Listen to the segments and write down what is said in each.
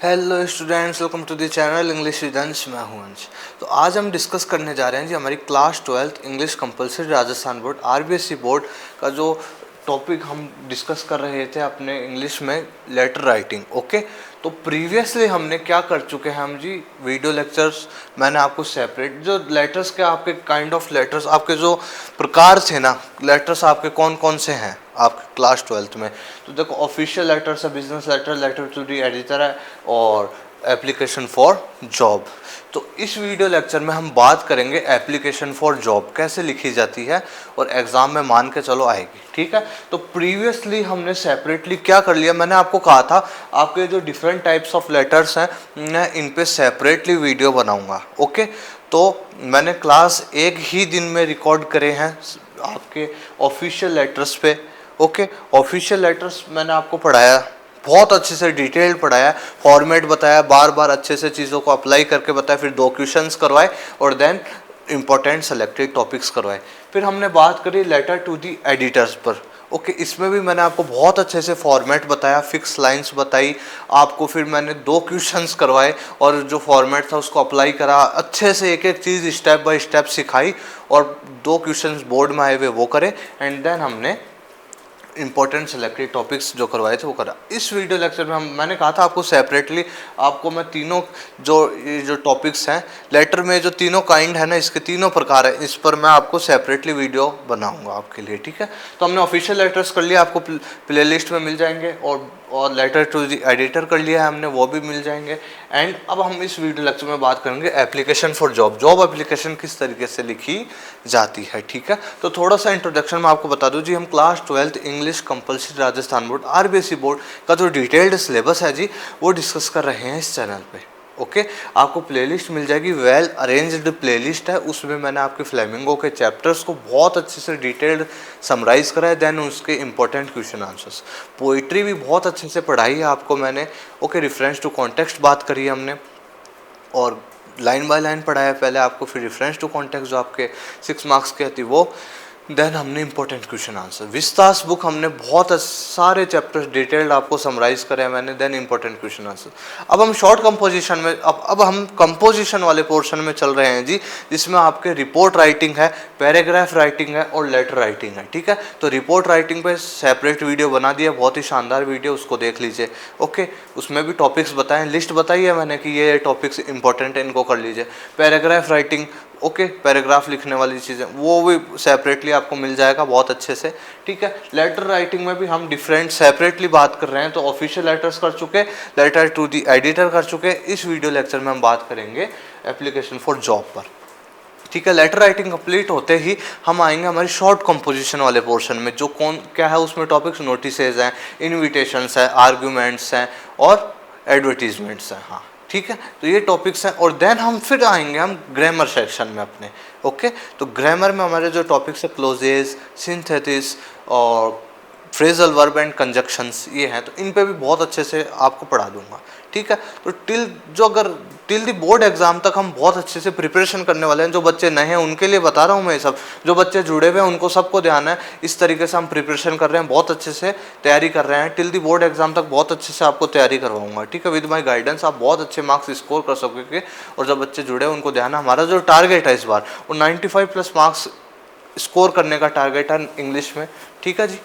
Hello students, welcome to the channel English with Ansh. मैं हूं अंश। तो आज हम डिस्कस करने जा रहे हैं जी हमारी class 12th English compulsory Rajasthan board RBSE board का जो टॉपिक हम डिस्कस कर रहे थे अपने इंग्लिश में, लेटर राइटिंग। ओके, तो प्रीवियसली हमने क्या कर चुके हैं हम जी, वीडियो लेक्चर्स मैंने आपको सेपरेट जो लेटर्स के आपके काइंड ऑफ लेटर्स, आपके जो प्रकार थे ना लेटर्स, आपके कौन कौन से हैं आपके क्लास 12th में। तो देखो, ऑफिशियल लेटर्स है, business letter, letter to the editor है और एप्लीकेशन फॉर जॉब। तो इस वीडियो लेक्चर में हम बात करेंगे एप्लीकेशन फॉर जॉब कैसे लिखी जाती है और एग्जाम में मान के चलो आएगी। ठीक है, तो प्रीवियसली हमने सेपरेटली क्या कर लिया, मैंने आपको कहा था आपके जो डिफरेंट टाइप्स ऑफ लेटर्स हैं मैं इन पे सेपरेटली वीडियो बनाऊंगा। ओके, तो मैंने क्लास एक ही दिन में रिकॉर्ड करे हैं आपके ऑफिशियल लेटर्स पे। ओके, ऑफिशियल लेटर्स मैंने आपको पढ़ाया, बहुत अच्छे से डिटेल्ड पढ़ाया, फॉर्मेट बताया, बार बार अच्छे से चीज़ों को अप्लाई करके बताया, फिर 2 क्वेश्चंस करवाए और देन इंपॉर्टेंट सेलेक्टेड टॉपिक्स करवाए। फिर हमने बात करी लेटर टू दी एडिटर्स पर। ओके, इसमें भी मैंने आपको बहुत अच्छे से फॉर्मेट बताया, फिक्स लाइंस बताई आपको, फिर मैंने 2 क्वेश्चंस करवाए और जो फॉर्मेट था उसको अप्लाई करा, अच्छे से एक एक चीज़ स्टेप बाय स्टेप सिखाई और 2 क्वेश्चंस बोर्ड में आए हुए वो करे एंड देन हमने इंपॉर्टेंट सेलेक्टेड टॉपिक्स जो करवाए थे वो करा। इस वीडियो लेक्चर में मैंने कहा था आपको सेपरेटली आपको मैं तीनों जो टॉपिक्स हैं लेटर में, जो तीनों काइंड है ना, इसके तीनों प्रकार है, इस पर मैं आपको सेपरेटली वीडियो बनाऊंगा आपके लिए। ठीक है, तो हमने ऑफिशियल लेटर्स कर लिया, आपको प्लेलिस्ट में मिल जाएंगे, और लेटर टू द एडिटर कर लिया है हमने, वो भी मिल जाएंगे। एंड अब हम इस वीडियो लेक्चर में बात करेंगे application for job, job application किस तरीके से लिखी जाती है। ठीक है, तो थोड़ा सा इंट्रोडक्शन में आपको बता दूं जी, हम class 12th English compulsory Rajasthan board RBSE board का जो डिटेल्ड सिलेबस है जी वो डिस्कस कर रहे हैं इस चैनल पे। ओके, आपको प्लेलिस्ट मिल जाएगी, वेल अरेंज्ड प्लेलिस्ट है, उसमें मैंने आपके फ्लेमिंगो के चैप्टर्स को बहुत अच्छे से डिटेल्ड समराइज करा है, देन उसके इंपॉर्टेंट क्वेश्चन आंसर्स। पोइट्री भी बहुत अच्छे से पढ़ाई है आपको मैंने। ओके, रेफरेंस टू कॉन्टेक्स्ट बात करी है हमने और लाइन बाय लाइन पढ़ाया पहले आपको, फिर रेफरेंस टू कॉन्टेक्स्ट जो आपके 6 मार्क्स के थी वो, देन हमने important question answer. Vistas book हमने बहुत सारे चैप्टर्स डिटेल्ड आपको समराइज करे हैं मैंने, देन इंपॉर्टेंट क्वेश्चन आंसर। अब हम शॉर्ट कंपोजिशन में, अब हम कंपोजिशन वाले पोर्शन में चल रहे हैं जी, जिसमें आपके रिपोर्ट राइटिंग है, पैराग्राफ राइटिंग है और लेटर राइटिंग है। ठीक है, तो रिपोर्ट राइटिंग पे सेपरेट वीडियो बना दिया, बहुत ही शानदार वीडियो, उसको देख लीजिए। ओके, उसमें भी टॉपिक्स बताएं, लिस्ट बताई है मैंने कि ये टॉपिक्स इंपॉर्टेंट है, इनको कर लीजिए। पैराग्राफ राइटिंग, ओके, पैराग्राफ लिखने वाली चीज़ें वो भी सेपरेटली आपको मिल जाएगा बहुत अच्छे से। ठीक है, लेटर राइटिंग में भी हम डिफरेंट सेपरेटली बात कर रहे हैं, तो ऑफिशियल लेटर्स कर चुके, लेटर टू दी एडिटर कर चुके, इस वीडियो लेक्चर में हम बात करेंगे एप्लीकेशन फॉर जॉब पर। ठीक है, लेटर राइटिंग कंप्लीट होते ही हम आएंगे हमारी शॉर्ट कंपोजिशन वाले पोर्शन में, जो कौन क्या है उसमें टॉपिक्स, नोटिसेज हैं, इन्विटेशंस हैं, आर्ग्यूमेंट्स हैं और एडवर्टीजमेंट्स हैं। हाँ ठीक है, तो ये टॉपिक्स हैं और देन हम फिर आएंगे हम ग्रामर सेक्शन में अपने। ओके, तो ग्रामर में हमारे जो टॉपिक्स है क्लोजेज, सिंथेसिस और फ्रेजल वर्ब एंड कंजक्शंस, ये हैं, तो इन पे भी बहुत अच्छे से आपको पढ़ा दूंगा। ठीक है, तो टिल द बोर्ड एग्जाम तक हम बहुत अच्छे से प्रिपरेशन करने वाले हैं। जो बच्चे नए हैं उनके लिए बता रहा हूँ मैं ये सब, जो बच्चे जुड़े हुए हैं उनको सबको ध्यान है, इस तरीके से हम प्रिपरेशन कर रहे हैं, बहुत अच्छे से तैयारी कर रहे हैं। टिल द बोर्ड एग्जाम तक बहुत अच्छे से आपको तैयारी करवाऊंगा। ठीक है, विद माई गाइडेंस आप बहुत अच्छे मार्क्स स्कोर कर सकोगे। और जब बच्चे जुड़े हैं उनको ध्यान है, हमारा जो टारगेट है इस बार वो 95+ मार्क्स स्कोर करने का टारगेट है इंग्लिश में। ठीक है जी,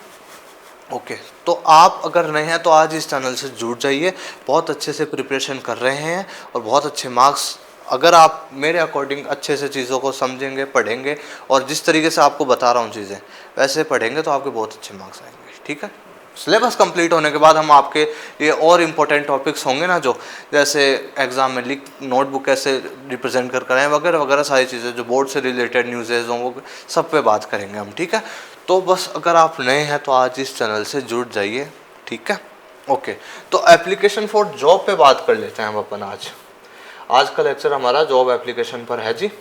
ओके, तो आप अगर नए हैं तो आज इस चैनल से जुड़ जाइए, बहुत अच्छे से प्रिपरेशन कर रहे हैं और बहुत अच्छे मार्क्स, अगर आप मेरे अकॉर्डिंग अच्छे से चीज़ों को समझेंगे, पढ़ेंगे और जिस तरीके से आपको बता रहा हूँ चीज़ें वैसे पढ़ेंगे तो आपके बहुत अच्छे मार्क्स आएंगे। ठीक है, सिलेबस कंप्लीट होने के बाद हम आपके लिए और इम्पोर्टेंट टॉपिक्स होंगे ना, जो जैसे एग्जाम में लिख नोटबुक कैसे रिप्रेजेंट कर करें वगैरह वगैरह सारी चीज़ें जो बोर्ड से रिलेटेड न्यूज़ेज हों वो सब पे बात करेंगे हम। ठीक है, तो बस अगर आप नए हैं तो आज इस चैनल से जुड़ जाइए। ठीक है, ओके, तो एप्लीकेशन फॉर जॉब पे बात कर लेते हैं हम अपन। आज का लेक्चर हमारा जॉब एप्लीकेशन पर है जी।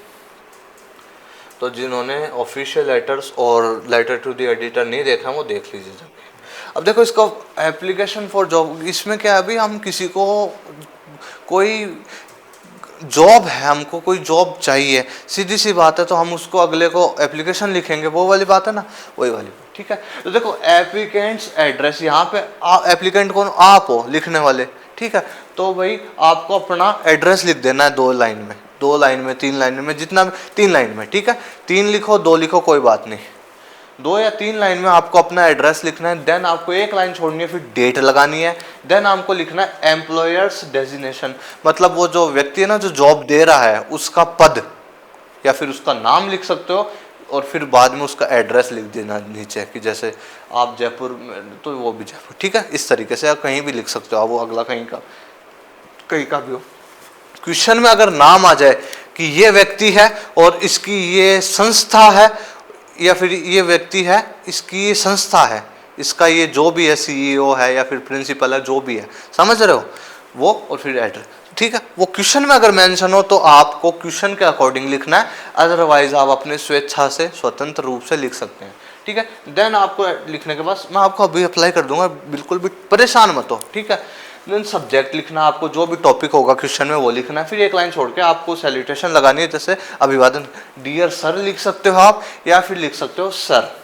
तो जिन्होंने ऑफिशियल लेटर्स और लेटर टू द एडिटर नहीं देखा वो देख लीजिए जाके। अब देखो, इसका एप्लीकेशन फॉर जॉब, इसमें क्या है, अभी हम किसी को कोई जॉब है, हमको कोई जॉब चाहिए, सीधी सी बात है, तो हम उसको अगले को एप्लीकेशन लिखेंगे, वो वाली बात है ना, वही वाली। ठीक है, तो देखो एप्लीकेंट्स एड्रेस, यहाँ पे एप्लीकेंट कौन, आप हो लिखने वाले। ठीक है। तो भाई आपको अपना एड्रेस लिख देना है 2 लाइन में, 2 लाइन में, 3 लाइन में, जितना भी, 3 लाइन में, ठीक है। 3 लिखो, 2 लिखो, कोई बात नहीं। 2 या 3 लाइन में आपको अपना एड्रेस लिखना है। देन आपको 1 लाइन छोड़नी है, फिर डेट लगानी है। देन आपको लिखना है एम्प्लॉयर्स डेजिग्नेशन, मतलब वो जो व्यक्ति है ना जो जॉब दे रहा है उसका पद या फिर उसका नाम लिख सकते हो, और फिर बाद में उसका एड्रेस लिख देना नीचे, कि जैसे आप जयपुर में तो वो भी जयपुर, ठीक है। इस तरीके से आप कहीं भी लिख सकते हो, आप वो अगला कहीं का भी हो। क्वेश्चन में अगर नाम आ जाए कि ये व्यक्ति है और इसकी ये संस्था है, या फिर ये व्यक्ति है इसकी ये संस्था है, इसका ये जो भी है सीईओ है या फिर प्रिंसिपल है, जो भी है, समझ रहे हो वो, और फिर एड्रेस, ठीक है। वो क्वेश्चन में अगर मेंशन हो तो आपको क्वेश्चन के अकॉर्डिंग लिखना है, अदरवाइज आप अपने स्वेच्छा से स्वतंत्र रूप से लिख सकते हैं, ठीक है। देन आपको लिखने के बाद मैं आपको अभी अप्लाई कर दूंगा, बिल्कुल भी परेशान मत हो, ठीक है। देन सब्जेक्ट लिखना, आपको जो भी टॉपिक होगा क्वेश्चन में वो लिखना है। फिर 1 लाइन छोड़ के आपको सैल्यूटेशन लगानी है, जैसे अभिवादन, डियर सर लिख सकते हो आप, या फिर लिख सकते हो सर,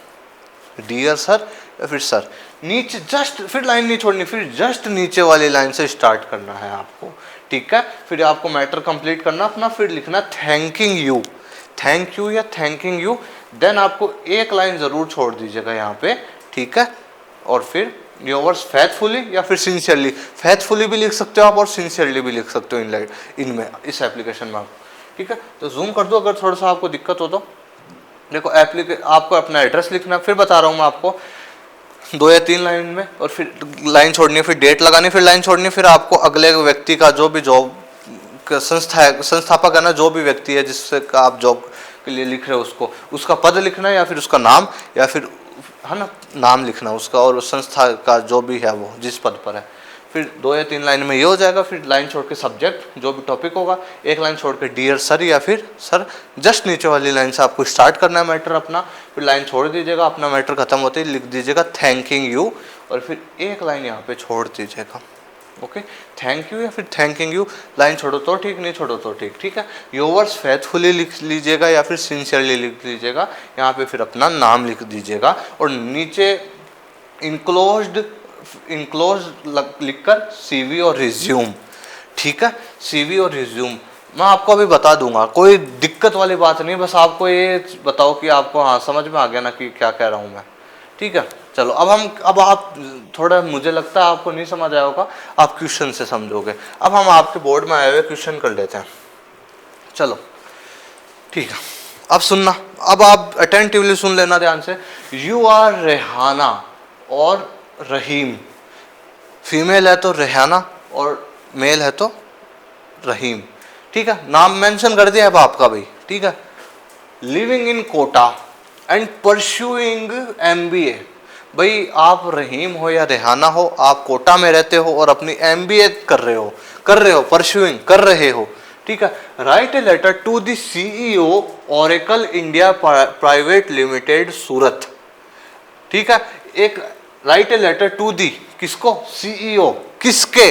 डियर सर या फिर सर। नीचे जस्ट, फिर लाइन नहीं छोड़नी, फिर जस्ट नीचे वाली लाइन से स्टार्ट करना है आपको, ठीक है। फिर आपको मैटर कंप्लीट करना अपना, फिर लिखना थैंकिंग यू, थैंक यू या थैंकिंग यू। देन आपको 1 लाइन जरूर छोड़ दीजिएगा यहाँ पे, ठीक है। और फिर योर्स फेथफुली या फिर सिंसियरली, फेथफुली भी लिख सकते हो आप और सिंसियरली भी लिख सकते हो इनमें, इस एप्लीकेशन में आप, ठीक है। तो जूम कर दो अगर थोड़ा सा आपको दिक्कत हो तो। देखो आपको अपना एड्रेस लिखना, फिर बता रहा हूँ मैं आपको, 2 या 3 लाइन में, और फिर लाइन छोड़नी है, फिर डेट लगानी, फिर लाइन छोड़नी है। फिर आपको अगले व्यक्ति का जो भी जॉब संस्था है, संस्थापक है ना, जो भी व्यक्ति है जिससे आप जॉब के लिए लिख रहे हो उसको, उसका पद लिखना है या फिर उसका नाम, या फिर है ना नाम लिखना उसका, और उस संस्था का जो भी है वो जिस पद पर है। फिर 2 या 3 लाइन में ये हो जाएगा। फिर लाइन छोड़ के सब्जेक्ट जो भी टॉपिक होगा, 1 लाइन छोड़ के डियर सर या फिर सर, जस्ट नीचे वाली लाइन से आपको स्टार्ट करना है मैटर अपना। फिर लाइन छोड़ दीजिएगा, अपना मैटर खत्म होते ही लिख दीजिएगा थैंकिंग यू, और फिर 1 लाइन यहाँ पे छोड़ दीजिएगा, ओके। थैंक यू या फिर थैंकिंग यू, लाइन छोड़ो तो ठीक, नहीं छोड़ो तो ठीक, ठीक है। योवर्स फेथफुली लिख लीजिएगा या फिर सिंसियरली लिख लीजिएगा, यहाँ पे फिर अपना नाम लिख दीजिएगा, और नीचे इनक्लोज्ड लिखकर सीवी और रिज्यूम, ठीक है। सीवी और रिज्यूम मैं आपको अभी बता दूंगा, कोई दिक्कत वाली बात नहीं, बस आपको ये बताओ कि आपको हाँ समझ में आ गया ना कि क्या कह रहा हूँ मैं, ठीक है। चलो अब आप थोड़ा, मुझे लगता है आपको नहीं समझ आया होगा, आप क्वेश्चन से समझोगे। अब हम आपके बोर्ड में आए हुए क्वेश्चन कर लेते हैं, चलो ठीक है। अब सुनना, अब आप अटेंटिवली सुन लेना ध्यान से। यू आर रेहाना और रहीम, फीमेल है तो रेहाना और मेल है तो रहीम, ठीक है। नाम मेंशन कर दिया अब आपका भाई, ठीक है। Living in Kota and pursuing MBA, भाई आप रहीम हो या रेहाना हो, आप कोटा में रहते हो और अपनी MBA कर रहे हो, परस्यूइंग कर रहे हो, ठीक है। Write a letter to the CEO Oracle India private limited Surat, ठीक है। एक write a letter to the, किसको, CEO, किसके,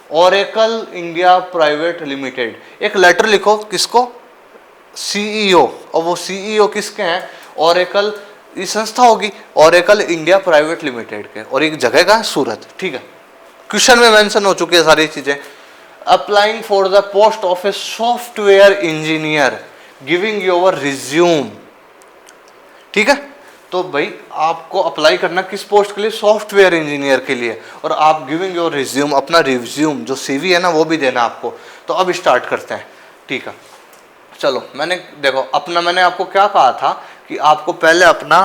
ओरेकल इंडिया प्राइवेट लिमिटेड। एक लेटर लिखो किसको, CEO, और वो CEO किसके हैं, ओरेकल, ये संस्था होगी ओरेकल इंडिया प्राइवेट लिमिटेड के, और एक जगह का सूरत, ठीक है। क्वेश्चन में मेंशन हो चुकी है सारी चीजें। Applying for the post of a software engineer, giving your resume, ठीक है। तो भाई आपको अप्लाई करना किस पोस्ट के लिए, सॉफ्टवेयर इंजीनियर के लिए, और आप गिविंग योर रिज्यूम, अपना रिज्यूम जो CV है ना वो भी देना आपको। तो अब स्टार्ट करते हैं, ठीक है। चलो मैंने आपको क्या कहा था कि आपको पहले अपना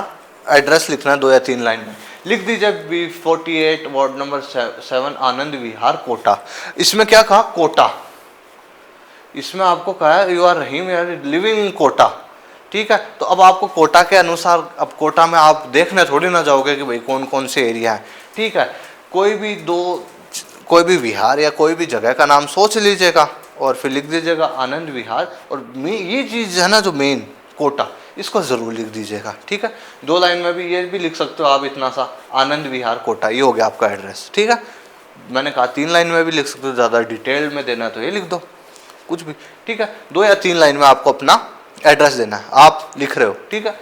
एड्रेस लिखना है 2 या 3 लाइन में। लिख दीजिए B48 ward number 7 Anand Vihar Kota. इसमें क्या कहा, कोटा, इसमें आपको कहा है you are Rahim living in Kota, ठीक है। तो अब आपको कोटा के अनुसार, अब कोटा में आप देखने थोड़ी ना जाओगे कि भाई कौन कौन से एरिया है, ठीक है। कोई भी विहार या कोई भी जगह का नाम सोच लीजिएगा और फिर लिख दीजिएगा आनंद विहार, और ये चीज़ है ना जो मेन कोटा, इसको ज़रूर लिख दीजिएगा, ठीक है। 2 लाइन में भी ये भी लिख सकते हो आप, इतना सा आनंद विहार कोटा, ये हो गया आपका एड्रेस, ठीक है। मैंने कहा 3 लाइन में भी लिख सकते हो, ज़्यादा डिटेल में देना तो ये लिख दो कुछ भी, ठीक है। 2 या 3 लाइन में आपको अपना एड्रेस देना है, आप लिख रहे हो, ठीक है,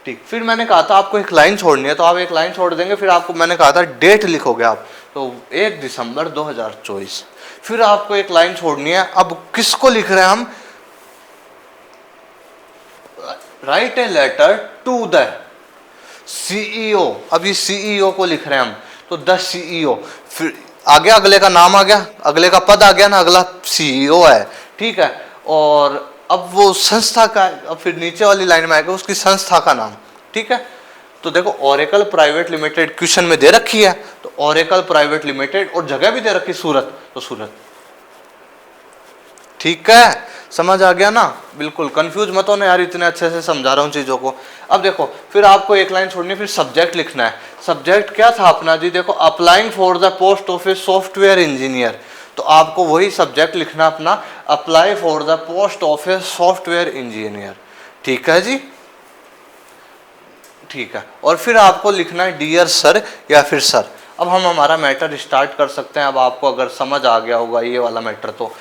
ठीक। फिर मैंने कहा था आपको 1 लाइन छोड़नी है, तो आप 1 लाइन छोड़ देंगे। फिर आपको मैंने कहा था डेट लिखोगे आप, तो 1 दिसंबर 2024। फिर आपको एक लाइन छोड़नी है, अब किसको लिख रहे हैं हम, write a letter to the CEO. अब ये सीईओ को लिख रहे हैं हम, तो द सीईओ, फिर आ गया, अगले का नाम आ गया, अगले का पद आ गया ना, अगला सीईओ है, ठीक है। और अब वो संस्था का, अब फिर नीचे वाली लाइन में आएगा उसकी संस्था का नाम, ठीक है। तो देखो ओरेकल प्राइवेट लिमिटेड क्वेश्चन में दे रखी है, तो ओरेकल प्राइवेट लिमिटेड, और जगह भी दे रखी सूरत, तो सूरत, ठीक है। समझ आ गया ना, बिल्कुल कंफ्यूज मत होना यार, इतने अच्छे से समझा रहा हूँ चीज़ों को। अब देखो फिर आपको एक लाइन छोड़नी है, फिर सब्जेक्ट लिखना है। सब्जेक्ट क्या था अपना जी, देखो applying for the post of a software engineer, तो आपको वही सब्जेक्ट लिखना अपना, apply for the post of a software engineer, ठीक है जी, ठीक है। और फिर आपको लिखना है डियर सर या फिर सर। अब हम हमारा मैटर स्टार्ट कर सकते हैं। अब आपको अगर समझ आ गया होगा ये वाला मैटर, तो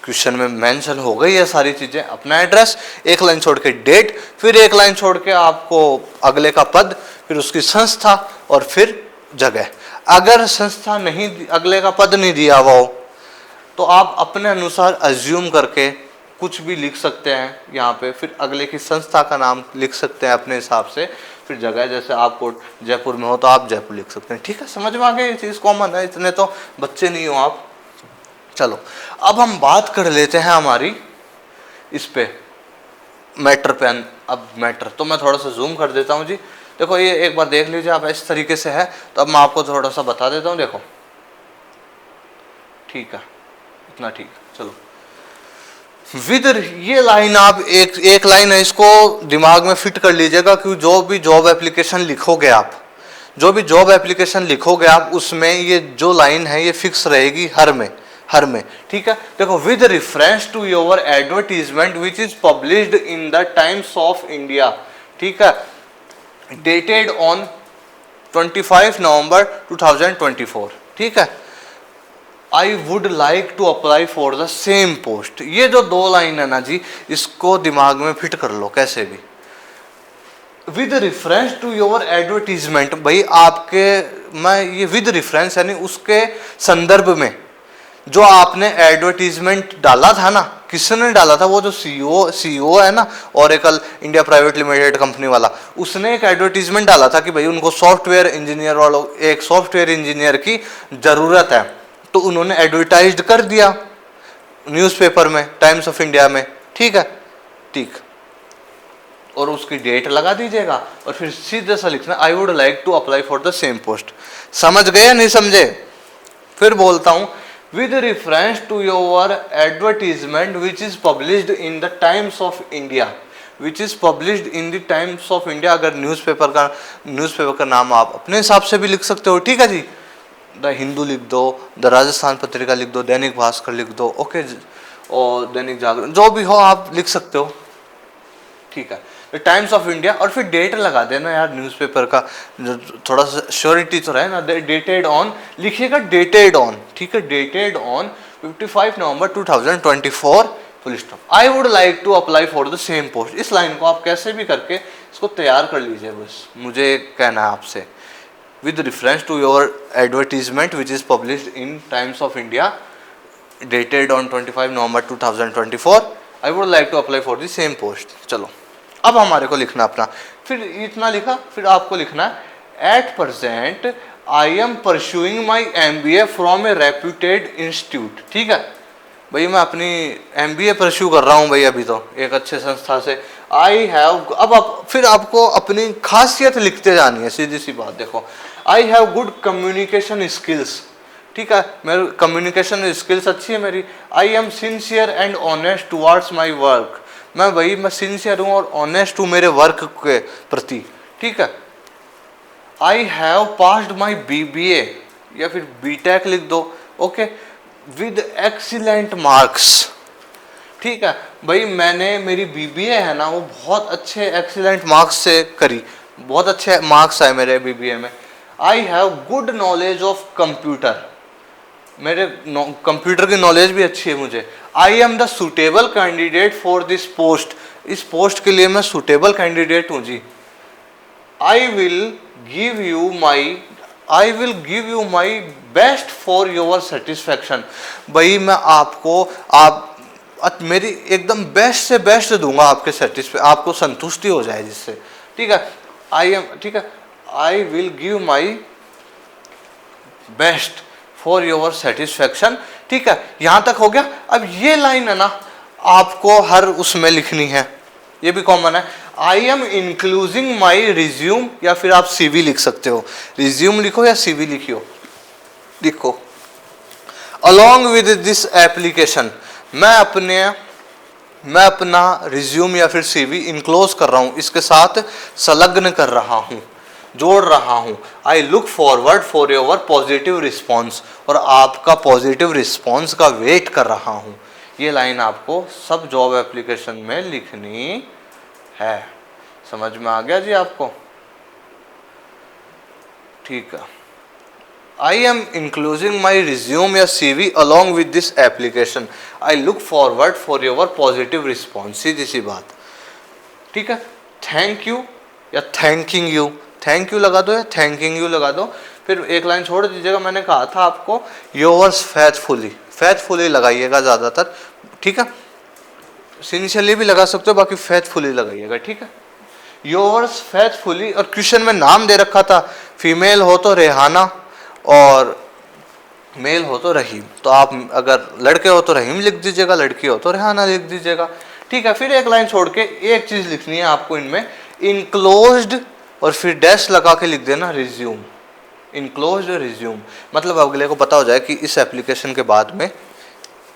क्वेश्चन में मेंशन हो गई है सारी चीजें, अपना एड्रेस, एक लाइन छोड़ के डेट, फिर एक लाइन छोड़ के आपको अगले का पद, फिर उसकी संस्था, और फिर जगह। अगर संस्था नहीं, अगले का पद नहीं दिया हुआ हो, तो आप अपने अनुसार अज्यूम करके कुछ भी लिख सकते हैं यहाँ पे, फिर अगले की संस्था का नाम लिख सकते हैं अपने हिसाब से, फिर जगह, जैसे आपको जयपुर में हो तो आप जयपुर लिख सकते हैं, ठीक है। समझ में आ गया, ये चीज़ कॉमन है, इतने तो बच्चे नहीं हो आप। चलो अब हम बात कर लेते हैं हमारी इस पे मैटर पे। अब मैटर तो मैं थोड़ा सा जूम कर देता हूँ जी, देखो ये एक बार देख लीजिए आप, इस तरीके से है, तो अब मैं आपको थोड़ा सा बता देता हूँ, देखो ठीक है, इतना ठीक है। चलो विद, ये लाइन आप एक लाइन है, इसको दिमाग में फिट कर लीजिएगा, क्योंकि जो भी जॉब एप्लीकेशन लिखोगे आप, जो भी जॉब एप्लीकेशन लिखोगे आप, उसमें ये जो लाइन है ये फिक्स रहेगी हर में, ठीक है। देखो with reference to your advertisement which is published in the Times of India, ठीक है, डेटेड ऑन 25 नवंबर 2024, ठीक है। I would like to apply for the same post. ये जो दो लाइन है ना जी, इसको दिमाग में फिट कर लो कैसे भी। With reference to your advertisement, भाई आपके, मैं ये विद रेफरेंस यानी उसके संदर्भ में जो आपने एडवर्टीजमेंट डाला था ना, किसने डाला था, वो जो सीईओ है ना Oracle India private limited company वाला, उसने एक एडवर्टीजमेंट डाला था कि भाई उनको सॉफ्टवेयर इंजीनियर वालों, एक सॉफ्टवेयर इंजीनियर की जरूरत है, तो उन्होंने एडवर्टाइज कर दिया न्यूज़पेपर में, टाइम्स ऑफ इंडिया में, ठीक है, ठीक। और उसकी डेट लगा दीजिएगा, और फिर सीधे सा लिखना I would like to apply for the same post. समझ गए या नहीं समझे? फिर बोलता हूं, with reference to your advertisement which is published in the Times of India, which is published in the Times of India। अगर न्यूज़पेपर का नाम आप अपने हिसाब से भी लिख सकते हो, ठीक है जी, द हिंदू लिख दो, द राजस्थान पत्रिका लिख दो, दैनिक भास्कर लिख दो, ओके, और दैनिक जागरण, जो भी हो आप लिख सकते हो, ठीक है, टाइम्स ऑफ इंडिया, और फिर डेट लगा देना यार न्यूज़पेपर का, थोड़ा सा श्योरिटी तो रहे ना। डेटेड ऑन लिखिएगा, डेटेड ऑन, ठीक है, dated on 55 November 2024, full stop. I would like to apply for the same post. इस लाइन को आप कैसे भी करके इसको तैयार कर लीजिए, बस मुझे कहना है आपसे, with reference to your advertisement which is published in Times of India dated on 25 November 2024, I would like to apply for the same post. चलो अब हमारे को लिखना अपना, फिर इतना लिखा, फिर आपको लिखना है at present I am pursuing my MBA from A reputed institute, ठीक है भाई, मैं अपनी MBA परस्यू कर रहा हूँ भाई अभी तो एक अच्छे संस्था से। आई हैव, अब आप फिर आपको अपनी खासियत लिखते जानी है, सीधी सी बात। देखो आई हैव गुड कम्युनिकेशन स्किल्स, ठीक है, मेरी कम्युनिकेशन स्किल्स अच्छी है मेरी। I am sincere and honest towards my work, मैं सिंसियर हूँ और ऑनेस्ट हूँ मेरे वर्क के प्रति, ठीक है। I have passed my BBA या फिर BTech लिख दो, ओके, विद एक्सीलेंट मार्क्स, ठीक है भाई, मैंने मेरी BBA है ना वो बहुत अच्छे एक्सीलेंट मार्क्स से करी, बहुत अच्छे मार्क्स आए मेरे BBA में। I have good knowledge of computer, मेरे कंप्यूटर की नॉलेज भी अच्छी है मुझे। I am the suitable candidate for this post, इस पोस्ट के लिए मैं सुटेबल कैंडिडेट हूँ जी। I will give you my, I will give you my best for your satisfaction. भाई मैं आपको मेरी एकदम बेस्ट से बेस्ट दूंगा आपके आपको संतुष्टि हो जाए जिससे, ठीक है। ठीक है, आई will give my best for your satisfaction, ठीक है। यहां तक हो गया। अब ये लाइन है ना आपको हर उसमें लिखनी है, ये भी कॉमन है। I am including my resume, या फिर आप सीवी लिख सकते हो, रिज्यूम लिखो या सीवी लिखो। अलॉन्ग विद दिस एप्लीकेशन, मैं अपना रिज्यूम या फिर सीवी इनक्लोज कर रहा हूं, इसके साथ संलग्न कर रहा हूं, जोड़ रहा हूं। आई look forward for your positive response, और आपका पॉजिटिव रिस्पॉन्स का वेट कर रहा हूं। ये लाइन आपको सब जॉब एप्लीकेशन में लिखनी है। समझ में आ गया जी आपको? ठीक है। I am including my resume या CV along with this application, I look forward for your positive response. सीधी सी बात, ठीक है। थैंक यू या थैंकिंग यू, थैंक यू लगा दो या थैंकिंग यू लगा दो। फिर एक लाइन छोड़ दीजिएगा, मैंने कहा था आपको योर्स फेथफुली लगाइएगा ज़्यादातर, ठीक है। सिंसियरली भी लगा सकते हो, बाकी फेथफुली लगाइएगा, ठीक है। योर्स फेथफुली, और क्वेश्चन में नाम दे रखा था, फीमेल हो तो रेहाना और मेल हो तो रहीम। तो आप अगर लड़के हो तो रहीम लिख दीजिएगा, लड़की हो तो रेहाना लिख दीजिएगा, ठीक है। फिर एक लाइन छोड़ के एक चीज लिखनी है आपको इनमें, इनक्लोज्ड और फिर डैश लगा के लिख देना रिज्यूम। इनक्लोज्ड रिज्यूम मतलब अगले को पता हो जाए कि इस एप्लीकेशन के बाद में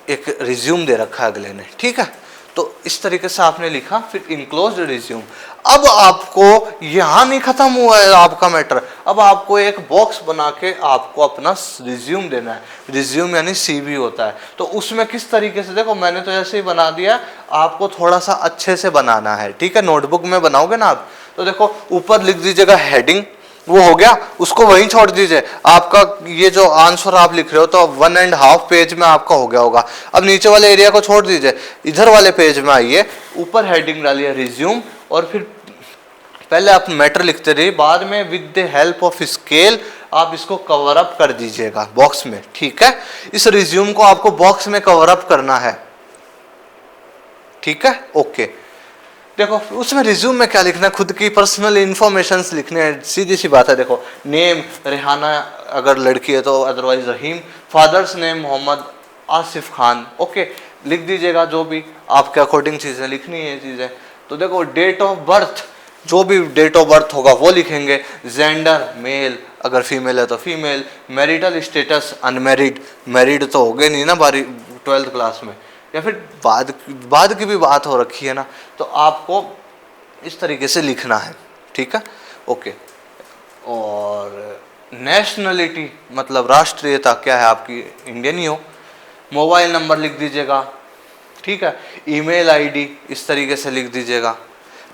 एक रिज्यूम दे रखा है अगले ने, ठीक है। तो इस तरीके से आपने लिखा, फिर इनक्लोज्ड रिज्यूम। अब आपको यहाँ नहीं खत्म हुआ है आपका मैटर, अब आपको एक बॉक्स बना के आपको अपना रिज्यूम देना है। रिज्यूम यानी सीवी होता है, तो उसमें किस तरीके से, देखो मैंने तो ऐसे ही बना दिया, आपको थोड़ा सा अच्छे से बनाना है, ठीक है। नोटबुक में बनाओगे ना आप, तो देखो ऊपर लिख दीजिएगा हेडिंग, वो हो गया, उसको वहीं छोड़ दीजिए। आपका ये जो आंसर आप लिख रहे हो तो 1.5 पेज में आपका हो गया होगा। अब नीचे वाले एरिया को छोड़ दीजिए, इधर वाले पेज में आइए, ऊपर हेडिंग डालिए रिज्यूम, और फिर पहले आप मैटर लिखते रहिए, बाद में with the help of scale आप इसको कवर अप कर दीजिएगा बॉक्स में, ठीक है। इस रिज्यूम को आपको बॉक्स में कवर अप करना है, ठीक है, ओके। देखो उसमें रिज्यूम में क्या लिखना है, खुद की पर्सनल इंफॉर्मेशन लिखने हैं, सीधी सी बात है। देखो नेम रेहाना अगर लड़की है तो, otherwise Rahim. Father's name Mohammad Asif Khan, okay लिख दीजिएगा, जो भी आपके अकॉर्डिंग चीज़ें लिखनी है चीज़ें। तो देखो डेट ऑफ बर्थ, जो भी डेट ऑफ बर्थ होगा वो लिखेंगे। जेंडर मेल, अगर फीमेल है तो female. Marital status unmarried, married तो हो गए नहीं ना 12th क्लास में, या फिर बाद की भी बात हो रखी है ना, तो आपको इस तरीके से लिखना है, ठीक है, ओके। और नेशनलिटी मतलब राष्ट्रीयता क्या है आपकी, इंडियन ही हो। मोबाइल नंबर लिख दीजिएगा, ठीक है। ईमेल आईडी इस तरीके से लिख दीजिएगा।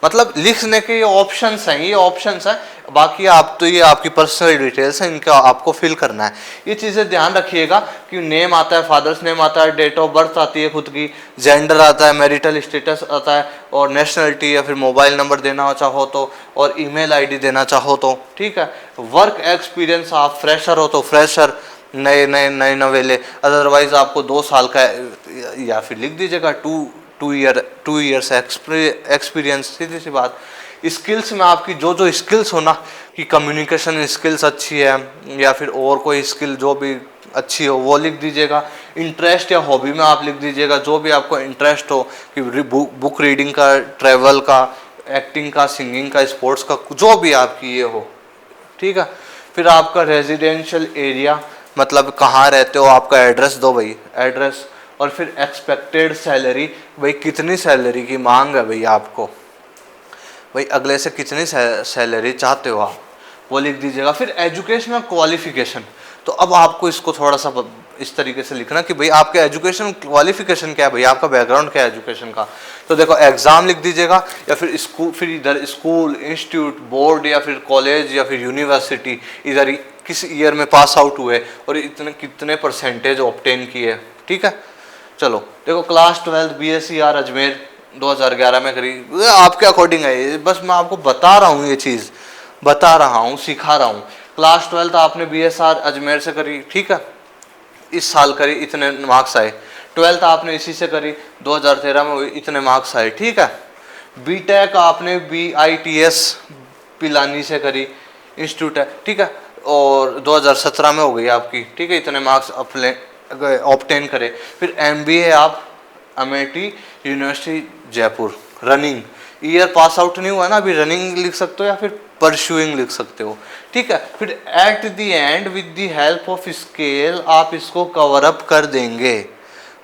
मतलब लिखने के ये ऑप्शंस हैं, बाकी आप तो ये आपकी पर्सनल डिटेल्स हैं, इनका आपको फिल करना है। ये चीज़ें ध्यान रखिएगा कि नेम आता है, फादर्स नेम आता है, डेट ऑफ बर्थ आती है खुद की, जेंडर आता है, मैरिटल स्टेटस आता है, और नेशनलिटी या फिर मोबाइल नंबर देना चाहो तो, और ईमेल आईडी देना चाहो तो, ठीक है। वर्क एक्सपीरियंस, आप फ्रेशर हो तो फ्रेशर, नए नवेले, अदरवाइज आपको 2 साल का, या फिर लिख दीजिएगा 2 ईयर्स एक्सपीरियंस, सीधी सी बात। स्किल्स में आपकी जो स्किल्स हो ना, कि कम्युनिकेशन स्किल्स अच्छी है या फिर और कोई स्किल जो भी अच्छी हो वो लिख दीजिएगा। इंटरेस्ट या हॉबी में आप लिख दीजिएगा जो भी आपको इंटरेस्ट हो, कि बुक रीडिंग का, ट्रैवल का, एक्टिंग का, सिंगिंग का, स्पोर्ट्स का, जो भी आपकी ये हो, ठीक है। फिर आपका रेजिडेंशियल एरिया मतलब कहाँ रहते हो, आपका एड्रेस दो भाई, एड्रेस। और फिर एक्सपेक्टेड सैलरी, भाई कितनी सैलरी की मांग है भाई आपको, भाई अगले से कितनी सैलरी चाहते हो आप, वो लिख दीजिएगा। फिर एजुकेशनल क्वालिफिकेशन, तो अब आपको इसको थोड़ा सा इस तरीके से लिखना कि भाई आपके एजुकेशन क्वालिफिकेशन क्या है, भाई आपका बैकग्राउंड क्या है एजुकेशन का। तो देखो एग्जाम लिख दीजिएगा, या फिर स्कूल, फिर इधर स्कूल, इंस्टीट्यूट, बोर्ड या फिर कॉलेज या फिर यूनिवर्सिटी, इधर किस ईयर में पास आउट हुए और इतने कितने परसेंटेज ऑब्टेन किए, ठीक है। चलो देखो क्लास 12 BSc अजमेर 2011 में करी, आपके अकॉर्डिंग है ये, बस मैं आपको बता रहा हूँ, ये चीज़ बता रहा हूँ, सिखा रहा हूँ। क्लास 12 आपने BSR अजमेर से करी, ठीक है, इस साल करी, इतने मार्क्स आए। 12th आपने इसी से करी, 2013 में हुई, इतने मार्क्स आए, ठीक है। बीटेक आपने BITS पिलानी से करी, इंस्टीट्यूट है, ठीक है, और 2017 में हो गई आपकी, ठीक है, इतने मार्क्स अपने ऑब्टेन करे। फिर MBA आप Amethi university Jaipur, running, year pass out नहीं हुआ ना, अभी रनिंग लिख सकते हो या फिर परस्यूइंग लिख सकते हो, ठीक है। फिर at the end with the help of scale आप इसको कवर अप कर देंगे।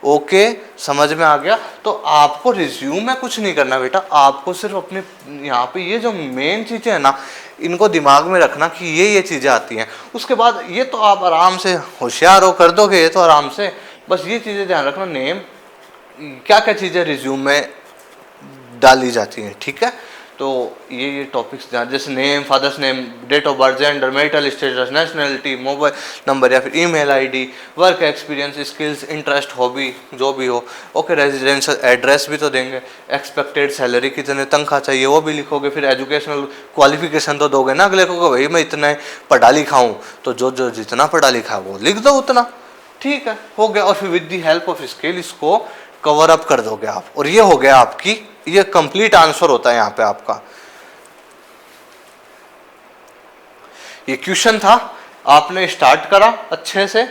ओके, समझ में आ गया। तो आपको रिज्यूम में कुछ नहीं करना बेटा, आपको सिर्फ अपने यहाँ पे ये जो मेन चीज़ें हैं ना, इनको दिमाग में रखना कि ये चीज़ें आती हैं। उसके बाद ये तो आप आराम से होशियार हो कर दोगे, ये तो आराम से, बस ये चीज़ें ध्यान रखना, नेम क्या क्या चीज़ें रिज्यूम में डाली जाती हैं, ठीक है। तो ये टॉपिक्स जैसे name, father's name, date of birth, gender, marital status, nationality, mobile number या फिर email ID, work experience, skills, interest, hobby, जो भी हो। ओके, रेजिडेंशियल एड्रेस भी तो देंगे, एक्सपेक्टेड सैलरी कितने तनख्वाह चाहिए वो भी लिखोगे, फिर एजुकेशनल क्वालिफिकेशन तो दोगे ना अगले को, भाई मैं इतना पढ़ा लिखा हूँ, तो जो जितना पढ़ा लिखा है वो लिख दो उतना, ठीक है, हो गया। और फिर with the help of scale इसको कवर अप कर दोगे आप, और ये हो गया आपकी, ये कंप्लीट आंसर होता है यहाँ पे आपका। ये क्वेश्चन था, आपने स्टार्ट करा अच्छे से,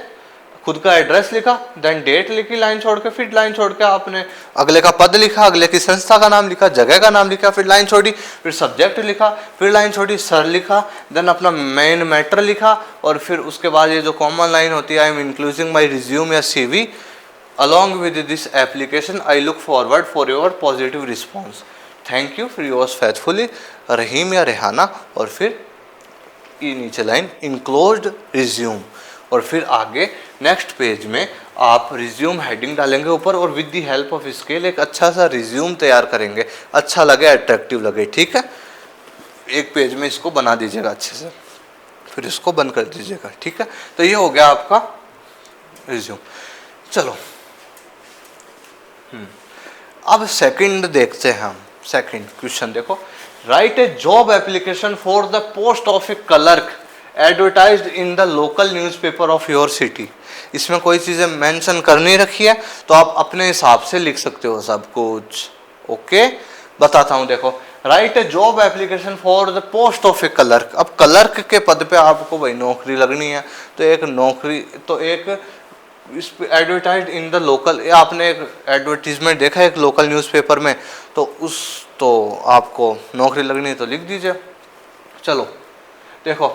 खुद का एड्रेस लिखा, देन डेट लिखी लाइन छोड़ के, फिर लाइन छोड़ के आपने अगले का पद लिखा, अगले की संस्था का नाम लिखा, जगह का नाम लिखा, फिर लाइन छोड़ी, फिर सब्जेक्ट लिखा, फिर लाइन छोड़ी, सर लिखा, देन अपना मेन मैटर लिखा, और फिर उसके बाद ये जो कॉमन लाइन होती है, I am including my resume या CV along with this application, I look forward for your positive response. Thank you for yours faithfully, रहीम या रेहाना, और फिर ये नीचे लाइन इनक्लोज्ड रिज्यूम, और फिर आगे नेक्स्ट पेज में आप रिज्यूम हेडिंग डालेंगे ऊपर, और with the help of scale एक अच्छा सा रिज्यूम तैयार करेंगे, अच्छा लगे, अट्रैक्टिव लगे, ठीक है। एक पेज में इसको बना दीजिएगा अच्छे से, फिर इसको बंद कर दीजिएगा, ठीक है। तो ये हो गया आपका रिज्यूम। चलो अब सेकंड देखते हैं हम। सेकंड क्वेश्चन देखो, write a job application for the post of a clerk advertised in the local newspaper of your city. इसमें कोई चीज़ें मेंशन करनी रखी है तो आप अपने हिसाब से लिख सकते हो सब कुछ। ओके, बताता हूँ, देखो, write a job application for the post of a clerk. अब क्लर्क के पद पे आपको भाई नौकरी लगनी है, तो एक नौकरी, तो एक इस पे एडवर्टाइज इन द लोकल, आपने एक एडवर्टीजमेंट देखा है एक लोकल न्यूज़पेपर में, तो तो आपको नौकरी लगनी है तो लिख दीजिए। चलो देखो,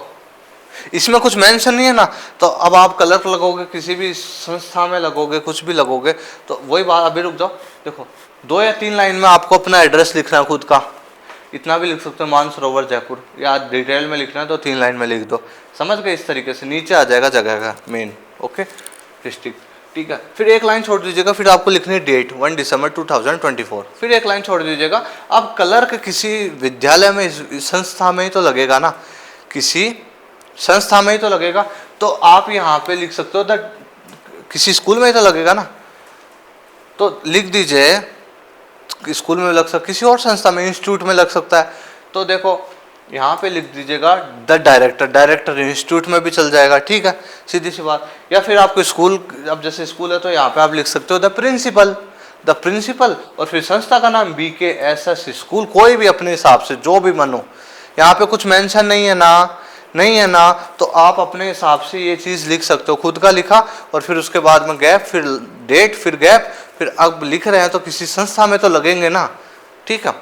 इसमें कुछ मेंशन नहीं है ना, तो अब आप क्लर्क लगोगे, किसी भी संस्था में लगोगे, कुछ भी लगोगे, तो वही बात, अभी रुक जाओ, देखो 2 या 3 लाइन में आपको अपना एड्रेस लिखना है खुद का, इतना भी लिख सकते हो, मानसरोवर जयपुर, या डिटेल में लिखना है तो 3 लाइन में लिख दो, समझ गए। इस तरीके से नीचे आ जाएगा जगह का मेन, ओके, डिस्ट्रिक्ट, ठीक है। फिर एक लाइन छोड़ दीजिएगा, फिर आपको लिखनी है डेट 1 दिसंबर 2024, फिर एक लाइन छोड़ दीजिएगा। अब क्लर्क किसी विद्यालय में, संस्था में ही तो लगेगा ना, किसी संस्था में ही तो लगेगा, तो आप यहाँ पे लिख सकते हो किसी स्कूल में ही तो लगेगा ना, तो लिख दीजिए स्कूल में लग सकता, किसी और संस्था में, इंस्टीट्यूट में लग सकता है, तो देखो यहाँ पे लिख दीजिएगा द डायरेक्टर, डायरेक्टर इंस्टीट्यूट में भी चल जाएगा, ठीक है, सीधी सी बात। या फिर आपको स्कूल, अब जैसे स्कूल है तो यहाँ पे आप लिख सकते हो द प्रिंसिपल, द प्रिंसिपल, और फिर संस्था का नाम BKSS स्कूल, कोई भी अपने हिसाब से जो भी मन हो, यहाँ पे कुछ मेंशन नहीं है ना, नहीं है ना, तो आप अपने हिसाब से ये चीज़ लिख सकते हो। खुद का लिखा और फिर उसके बाद में गैप, फिर डेट, फिर गैप, फिर अब लिख रहे हैं तो किसी संस्था में तो लगेंगे ना, ठीक है,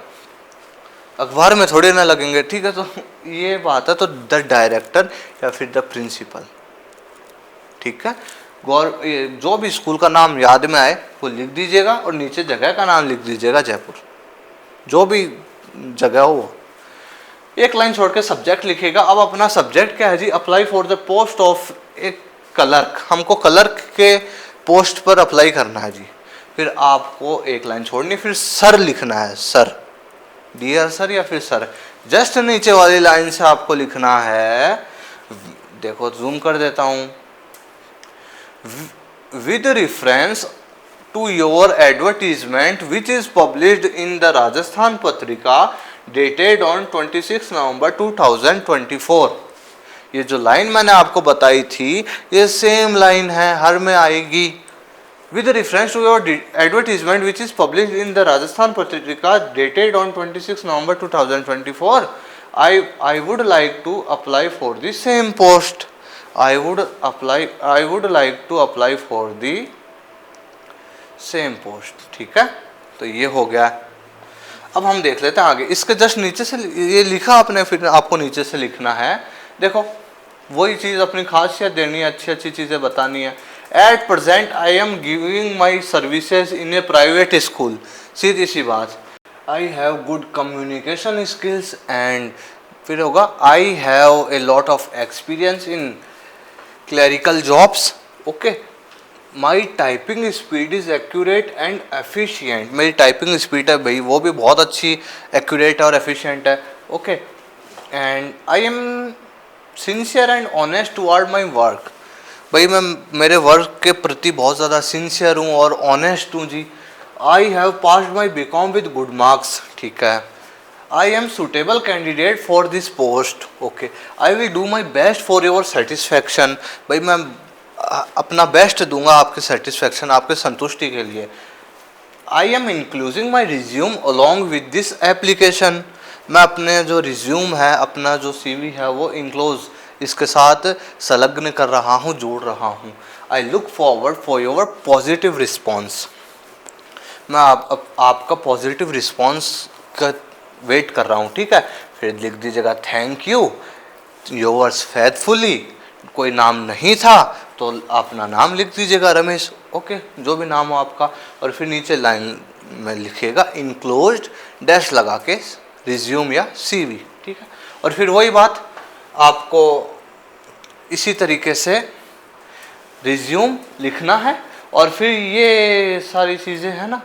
अखबार में थोड़े ना लगेंगे, ठीक है। तो ये बात है, तो द डायरेक्टर या फिर द प्रिंसिपल, ठीक है। जो भी स्कूल का नाम याद में आए वो लिख दीजिएगा, और नीचे जगह का नाम लिख दीजिएगा जयपुर, जो भी जगह हो वो। एक लाइन छोड़ के सब्जेक्ट लिखेगा। अब अपना सब्जेक्ट क्या है जी, apply for the post of a clerk, हमको क्लर्क के पोस्ट पर अप्लाई करना है जी। फिर आपको एक लाइन छोड़नी, फिर सर लिखना है, सर, डियर सर या फिर सर। जस्ट नीचे वाली लाइन से आपको लिखना है, देखो जूम कर देता हूं, with reference to your advertisement which is published in the Rajasthan Patrika dated on 26 नवंबर 2024। ये जो लाइन मैंने आपको बताई थी ये सेम लाइन है, हर में आएगी। With reference to your advertisement which is published in the Rajasthan Patrika dated on 26 November 2024, I would like to apply for the same post. I would like to apply for the same post। ठीक है, तो ये हो गया। अब हम देख लेते हैं आगे। इसके जस्ट नीचे से ये लिखा आपने, फिर आपको नीचे से लिखना है। देखो वही चीज़, अपनी खासियत देनी है, अच्छी अच्छी चीज़ें बतानी है। At present I am giving my services in a private school। सीधी सी बात, I have good communication skills and फिर होगा I have a lot of experience in clerical jobs। Okay, my typing speed is accurate and efficient। मेरी typing speed है भाई वो भी बहुत अच्छी, accurate और efficient है। Okay, and I am sincere and honest toward my work। भाई मैं मेरे वर्क के प्रति बहुत ज़्यादा सिंसियर हूँ और ऑनेस्ट हूँ जी। I have passed my BCom with good marks. ठीक है, I am suitable candidate for this post. Okay, I will do my best for your satisfaction. भाई मैं अपना बेस्ट दूंगा आपके सेटिस्फैक्शन, आपके संतुष्टि के लिए। आई am including my resume along with this application. मैं अपने जो रिज्यूम है, अपना जो CV है वो इंक्लोज इसके साथ संलग्न कर रहा हूँ, जोड़ रहा हूँ। आई look forward for your positive response. मैं आपका पॉजिटिव रिस्पॉन्स का वेट कर रहा हूँ। ठीक है, फिर लिख दीजिएगा थैंक यू, योर्स फेथफुली। कोई नाम नहीं था तो अपना नाम लिख दीजिएगा रमेश। ओके, जो भी नाम हो आपका, और फिर नीचे लाइन में लिखिएगा इनक्लोज्ड डैश लगा के रिज्यूम या CV। ठीक है, और फिर वही बात आपको इसी तरीके से रिज्यूम लिखना है और फिर ये सारी चीज़ें हैं ना,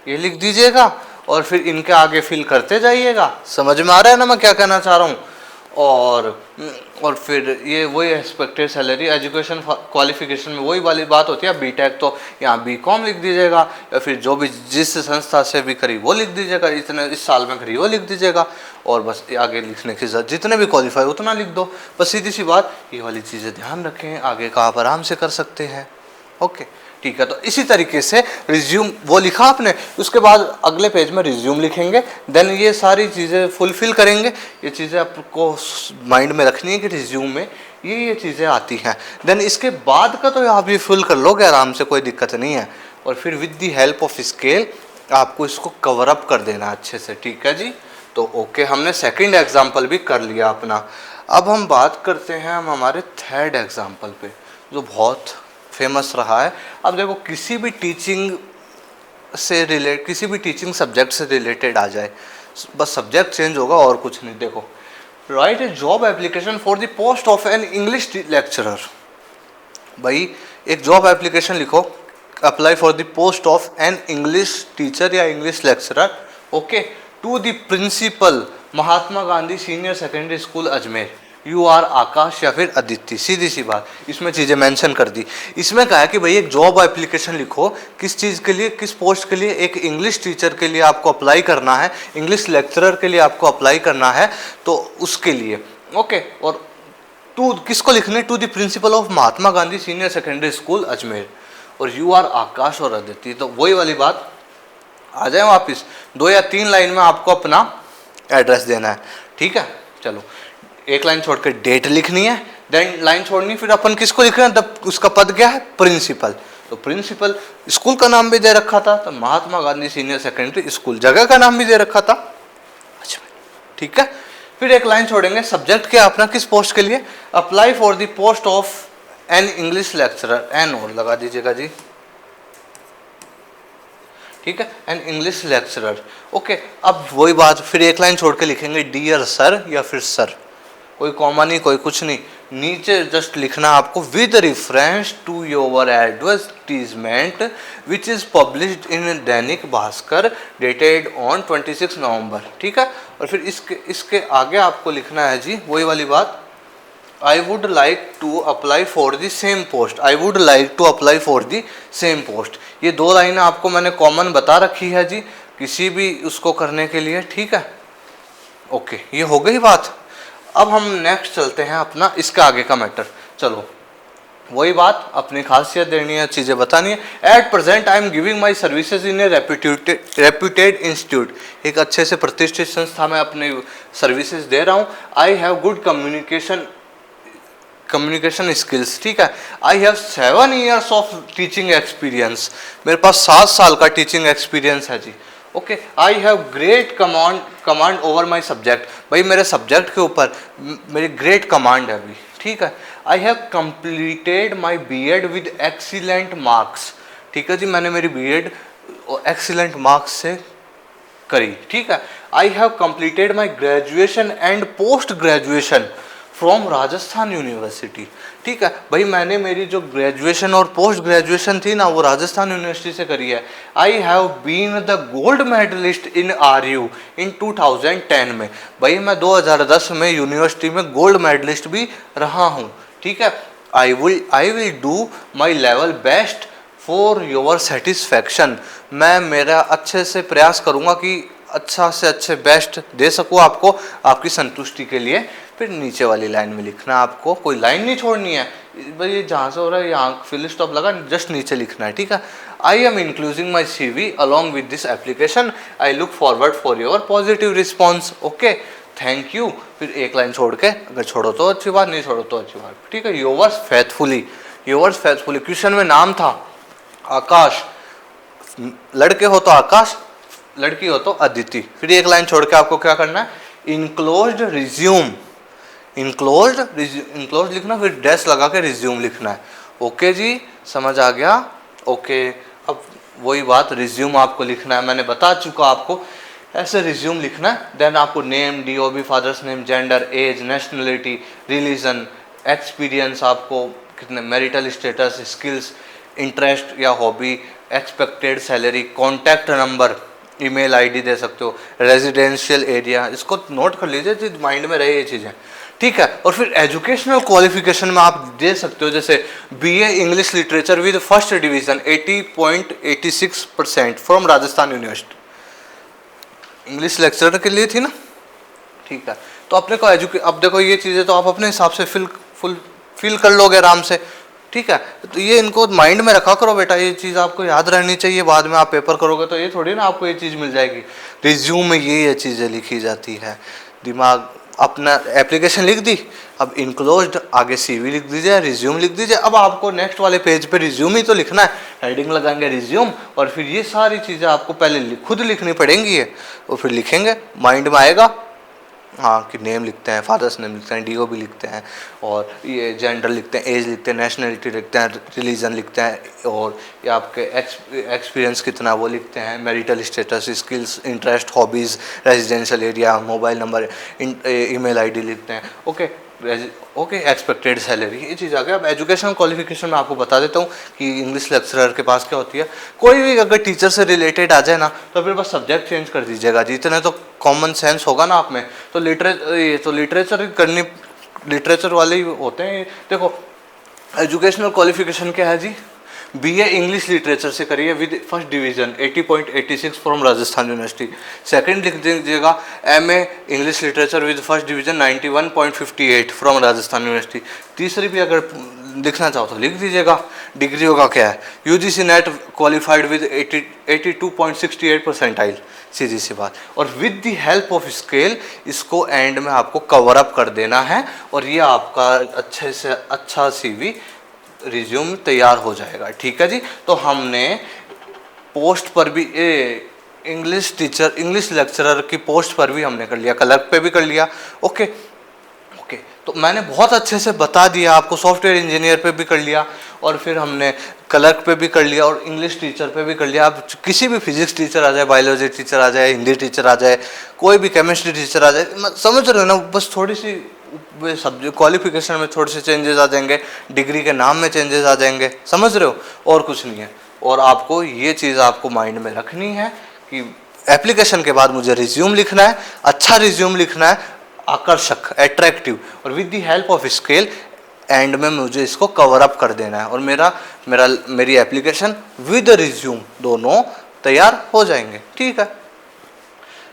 ये लिख दीजिएगा और फिर इनके आगे फिल करते जाइएगा। समझ में आ रहा है ना मैं क्या कहना चाह रहा हूँ? और फिर ये वही एक्सपेक्टेड सैलरी, एजुकेशन क्वालिफिकेशन में वही वाली बात होती है। बीटेक तो यहाँ बीकॉम लिख दीजिएगा, या फिर जो भी जिस संस्था से भी करी वो लिख दीजिएगा, इतने इस साल में करी वो लिख दीजिएगा, और बस आगे लिखने की जरूरत, जितने भी क्वालिफाई उतना लिख दो। बस सीधी सी बात, ये वाली चीज़ें ध्यान रखें, आगे का आप आराम से कर सकते हैं। ओके, ठीक है। तो इसी तरीके से रिज्यूम वो लिखा आपने, उसके बाद अगले पेज में रिज्यूम लिखेंगे, देन ये सारी चीज़ें फुलफिल करेंगे। ये चीज़ें आपको माइंड में रखनी है कि रिज्यूम में ये चीज़ें आती हैं। देन इसके बाद का तो आप ये फिल कर लोगे आराम से, कोई दिक्कत नहीं है। और फिर with the help of scale आपको इसको कवर अप कर देना अच्छे से। ठीक है जी। तो ओके, हमने सेकंड एग्जाम्पल भी कर लिया अपना। अब हम बात करते हैं हम हमारे थर्ड एग्जाम्पल पे, जो बहुत फेमस रहा है। अब देखो, किसी भी टीचिंग सब्जेक्ट से रिलेटेड आ जाए, बस सब्जेक्ट चेंज होगा और कुछ नहीं। देखो, write a job application for the post of an English lecturer. भाई एक जॉब एप्लीकेशन लिखो, apply for the post of an English teacher या English lecturer. Okay, to the principal Mahatma Gandhi senior secondary school Ajmer, you are Akash या फिर अदिति। सीधी सी बात, इसमें चीज़ें मेंशन कर दी। इसमें कहा है कि भाई एक जॉब एप्लीकेशन लिखो, किस चीज़ के लिए, किस पोस्ट के लिए। एक इंग्लिश टीचर के लिए आपको अप्लाई करना है, इंग्लिश लेक्चरर के लिए आपको अप्लाई करना है, तो उसके लिए। ओके, और टू किसको लिखने, to the principal of Mahatma Gandhi senior secondary school Ajmer, और यू आर आकाश और अदिति। तो वही वाली बात आ जाए वापिस, 2 या 3 लाइन में आपको अपना एड्रेस देना है। ठीक है, चलो एक लाइन छोड़ के डेट लिखनी है, देन लाइन छोड़नी, फिर अपन किसको लिख रहे हैं, तब उसका पद क्या है, प्रिंसिपल। तो प्रिंसिपल, स्कूल का नाम भी दे रखा था तो महात्मा गांधी सीनियर सेकेंडरी स्कूल, जगह का नाम भी दे रखा था। अच्छा, ठीक है। फिर एक लाइन छोड़ेंगे, सब्जेक्ट क्या अपना, किस पोस्ट के लिए, apply for the post of an English lecturer, an और लगा दीजिएगा जी। ठीक है, एन इंग्लिश लेक्चरर। ओके, अब वही बात, फिर एक लाइन छोड़ के लिखेंगे डियर सर या फिर सर, कोई कॉमा नहीं, कोई कुछ नहीं। नीचे जस्ट लिखना आपको, with reference to your advertisement which is published in Dainik Bhaskar dated on 26 नवंबर। ठीक है, और फिर इसके आगे आपको लिखना है जी वही वाली बात, I would like to apply for the same post. I would like to apply for the same post. ये 2 लाइनें आपको मैंने कॉमन बता रखी है जी, किसी भी उसको करने के लिए। ठीक है, ओके, ये हो गई बात। अब हम नेक्स्ट चलते हैं अपना इसके आगे का मैटर। चलो वही बात, अपनी खासियत देनी है, चीज़ें बतानी है। At present I am giving my services in A reputed institute, एक अच्छे से प्रतिष्ठित संस्था में अपने सर्विसेज दे रहा हूँ। I have good communication skills, ठीक है। I have 7 years of teaching experience, मेरे पास 7 साल का टीचिंग एक्सपीरियंस है जी। Okay, I have great command over my subject, भाई मेरे सब्जेक्ट के ऊपर मेरी ग्रेट कमांड है अभी, ठीक है। I have completed my BEd with excellent marks, ठीक है जी, मैंने मेरी बीएड एक्सीलेंट मार्क्स से करी, ठीक है। I have completed my graduation and post graduation from Rajasthan university, ठीक है। भाई मैंने मेरी जो ग्रेजुएशन और पोस्ट ग्रेजुएशन थी ना वो राजस्थान यूनिवर्सिटी से करी है। I have been the gold medallist in RU in 2010 में, भाई मैं 2010 में यूनिवर्सिटी में गोल्ड मेडलिस्ट भी रहा हूँ, ठीक है। आई will do my level best for your satisfaction, मैं मेरा अच्छे से प्रयास करूँगा कि अच्छा से अच्छे बेस्ट दे सकूँ आपको, आपकी संतुष्टि के लिए। फिर नीचे वाली लाइन में लिखना, आपको कोई लाइन नहीं छोड़नी है, भाई ये जहाँ से हो रहा है यहाँ फिल स्टॉप लगा, जस्ट नीचे लिखना है, ठीक है। I am including my CV along with this application, I look forward for your positive response, okay thank you. फिर एक लाइन छोड़ के, अगर छोड़ो तो अच्छी बात, नहीं छोड़ो तो अच्छी बात, ठीक है। Yours faithfully, yours faithfully, question में नाम था आकाश, लड़के हो तो आकाश, लड़की हो तो अदिति। फिर एक लाइन छोड़ के आपको क्या करना है, इनक्लोज्ड रिज्यूम, इनक्लोज लिखना, फिर डैश लगा के रिज्यूम लिखना है, ओके जी समझ आ गया, ओके। अब वही बात, रिज्यूम आपको लिखना है, मैंने बता चुका आपको, ऐसे रिज्यूम लिखना है। देन आपको name, DOB, father's name, gender, age, nationality, religion, experience, आपको कितने, मैरिटल स्टेटस, स्किल्स, इंटरेस्ट या hobby, expected salary, contact number, email ID दे सकते हो, रेजिडेंशियल एरिया, इसको नोट कर लीजिए, माइंड में रहे ये चीज़ें, ठीक है। और फिर एजुकेशनल क्वालिफिकेशन में आप दे सकते हो, जैसे BA English literature with first division 80.86% from Rajasthan university, English lecturer के लिए थी ना, ठीक है। तो अपने को अब देखो ये चीज़ें तो आप अपने हिसाब से फिल कर लोगे आराम से, ठीक है। तो ये इनको माइंड में रखा करो बेटा, ये चीज़ आपको याद रहनी चाहिए, बाद में आप पेपर करोगे तो ये थोड़ी ना आपको ये चीज़ मिल जाएगी। रिज्यूम में ये चीज़ें लिखी जाती है, दिमाग, अपना एप्लीकेशन लिख दी, अब इनक्लोज्ड आगे CV लिख दीजिए, रिज्यूम लिख दीजिए। अब आपको नेक्स्ट वाले पेज पे रिज्यूम ही तो लिखना है, हेडिंग लगाएंगे रिज्यूम, और फिर ये सारी चीज़ें आपको पहले खुद लिखनी पड़ेंगी है, और फिर लिखेंगे, माइंड में आएगा, हाँ कि नेम लिखते हैं, फादर्स नेम लिखते हैं, DOB लिखते हैं, और ये जेंडर लिखते हैं, एज लिखते हैं, नेशनलिटी लिखते हैं, रिलीजन लिखते हैं, और ये आपके एक्सपीरियंस कितना वो लिखते हैं, marital status, skills, interest, hobbies, residential area, mobile number, email ID लिखते हैं, ओके ओके। एक्सपेक्टेड सैलरी, ये चीज़ आ गया। अब एजुकेशन क्वालिफिकेशन में आपको बता देता हूँ कि इंग्लिश लेक्चरर के पास क्या होती है। कोई भी अगर टीचर से रिलेटेड आ जाए ना तो फिर बस सब्जेक्ट चेंज कर दीजिएगा जी, इतने तो कॉमन सेंस होगा ना आप में। तो लिटरेचर करनी, लिटरेचर वाले ही होते हैं। देखो एजुकेशनल क्वालिफिकेशन क्या है जी, BA इंग्लिश लिटरेचर से करिए with first division 80.86 from Rajasthan university. Second लिख दीजिएगा MA English literature with first division 91.58 from Rajasthan university. तीसरी भी अगर लिखना चाहो तो लिख दीजिएगा। डिग्री होगा क्या है, UGC NET qualified with 82.68 percentile, सीधी सी बात। और with the help of scale, इसको एंड में आपको कवर अप कर देना है, और ये आपका अच्छे से अच्छा CV रिज्यूम तैयार हो जाएगा, ठीक है जी। तो हमने पोस्ट पर भी इंग्लिश टीचर, इंग्लिश लेक्चरर की पोस्ट पर भी हमने कर लिया, क्लर्क पे भी कर लिया, ओके ओके। तो मैंने बहुत अच्छे से बता दिया आपको, सॉफ्टवेयर इंजीनियर पे भी कर लिया, और फिर हमने क्लर्क पे भी कर लिया, और इंग्लिश टीचर पे भी कर लिया। आप किसी भी फिजिक्स टीचर आ जाए, बायोलॉजी टीचर आ जाए, हिंदी टीचर आ जाए, कोई भी केमिस्ट्री टीचर आ जाए, समझ रहे हो ना, बस थोड़ी सी सब्जेक्ट क्वालिफिकेशन में थोड़े से चेंजेस आ जाएंगे, डिग्री के नाम में चेंजेस आ जाएंगे, समझ रहे हो, और कुछ नहीं है। और आपको ये चीज़ आपको माइंड में रखनी है कि एप्लीकेशन के बाद मुझे रिज्यूम लिखना है, अच्छा रिज्यूम लिखना है, आकर्षक, अट्रैक्टिव, और with the help of scale and में मुझे इसको कवर अप कर देना है, और मेरी एप्लीकेशन विद रिज्यूम दोनों तैयार हो जाएंगे, ठीक है।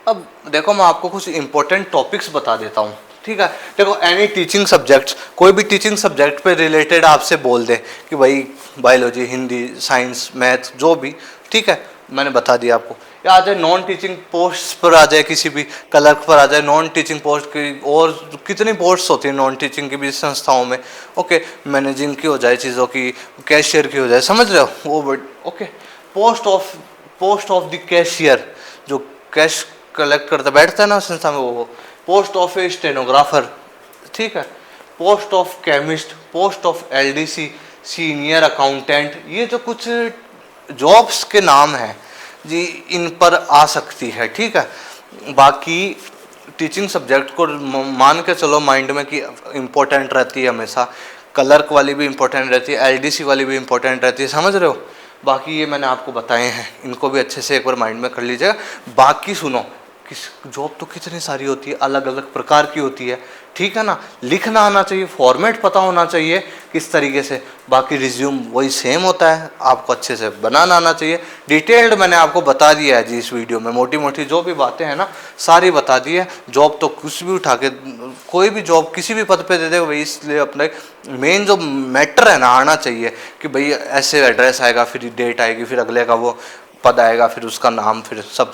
अब देखो मैं आपको कुछ इंपॉर्टेंट टॉपिक्स बता देता हूँ, ठीक है। देखो एनी टीचिंग सब्जेक्ट्स, कोई भी टीचिंग सब्जेक्ट पे रिलेटेड आपसे बोल दे कि भाई बायोलॉजी, हिंदी, साइंस, मैथ, जो भी, ठीक है, मैंने बता दिया आपको। या आ जाए नॉन टीचिंग पोस्ट पर, आ जाए किसी भी क्लर्क पर, आ जाए नॉन टीचिंग पोस्ट की, और कितनी पोस्ट होती है नॉन टीचिंग की भी संस्थाओं में, ओके, मैनेजिंग की हो जाए चीज़ों की, कैशियर की हो जाए, समझ रहे हो वो word, okay. Post of the cashier, जो कैश कलेक्ट करता बैठता है ना संस्था में, वो पोस्ट ऑफ ए स्टेनोग्राफर, ठीक है, post of chemist, post of LDC, senior accountant, ये जो कुछ जॉब्स के नाम हैं जी, इन पर आ सकती है, ठीक है। बाकी टीचिंग सब्जेक्ट को मान के चलो माइंड में कि इम्पोर्टेंट रहती है हमेशा, क्लर्क वाली भी इम्पोर्टेंट रहती है, एलडीसी वाली भी इम्पोर्टेंट रहती है, समझ रहे हो। बाकी ये मैंने आपको बताए हैं, इनको भी अच्छे से एक बार माइंड में कर लीजिएगा। बाकी सुनो, किस जॉब तो कितनी सारी होती है, अलग अलग प्रकार की होती है, ठीक है ना। लिखना आना चाहिए, फॉर्मेट पता होना चाहिए किस तरीके से। बाकी रिज्यूम वही सेम होता है, आपको अच्छे से बनाना आना चाहिए। डिटेल्ड मैंने आपको बता दिया है जी इस वीडियो में, मोटी मोटी जो भी बातें हैं ना सारी बता दी है। जॉब तो कुछ भी उठा के, कोई भी जॉब किसी भी पद पे दे दे भाई, इसलिए अपने मेन जो मैटर है ना आना चाहिए कि भाई ऐसे एड्रेस आएगा, फिर डेट आएगी, फिर अगले का वो पद आएगा, फिर उसका नाम, फिर सब,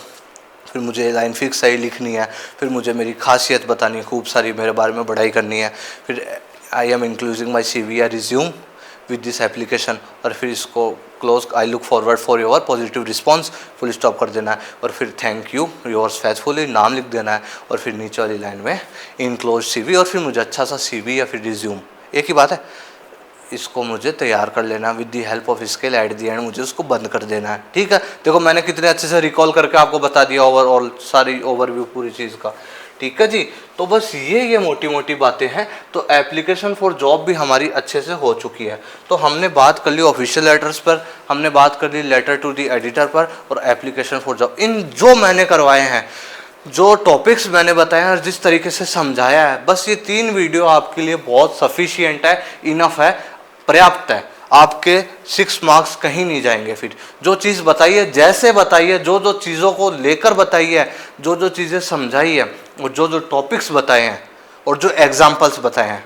फिर मुझे लाइन फिक्स सही लिखनी है, फिर मुझे मेरी खासियत बतानी है, खूब सारी मेरे बारे में बढ़ाई करनी है, फिर आई एम इंक्लूजिंग माई CV या रिज्यूम विद दिस एप्लीकेशन, और फिर इसको close, I look forward for your positive response, full stop कर देना है, और फिर थैंक यू योर्स फेथफुली नाम लिख देना है, और फिर नीचे वाली लाइन में इनक्लोज CV, और फिर मुझे अच्छा सा CV या फिर रिज्यूम, एक ही बात है, इसको मुझे तैयार कर लेना with the help of scale, at the and मुझे उसको बंद कर देना है, ठीक है। देखो मैंने कितने अच्छे से रिकॉल करके आपको बता दिया ओवरऑल सारी ओवरव्यू पूरी चीज़ का, ठीक है जी। तो बस ये मोटी मोटी बातें हैं। तो एप्लीकेशन फॉर जॉब भी हमारी अच्छे से हो चुकी है। तो हमने बात कर ली ऑफिशियल लेटर्स पर, हमने बात कर ली लेटर टू दी एडिटर पर, और एप्लीकेशन फॉर जॉब, इन जो मैंने करवाए हैं, जो टॉपिक्स मैंने बताए हैं और जिस तरीके से समझाया है, बस ये 3 वीडियो आपके लिए बहुत सफिशिएंट है, इनफ है, पर्याप्त है। आपके 6 मार्क्स कहीं नहीं जाएंगे। फिर जो चीज़ बताई है, जैसे बताई है, जो जो चीज़ों को लेकर बताई है, जो जो चीज़ें समझाई है, और जो जो टॉपिक्स बताए हैं, और जो एग्जाम्पल्स बताए हैं,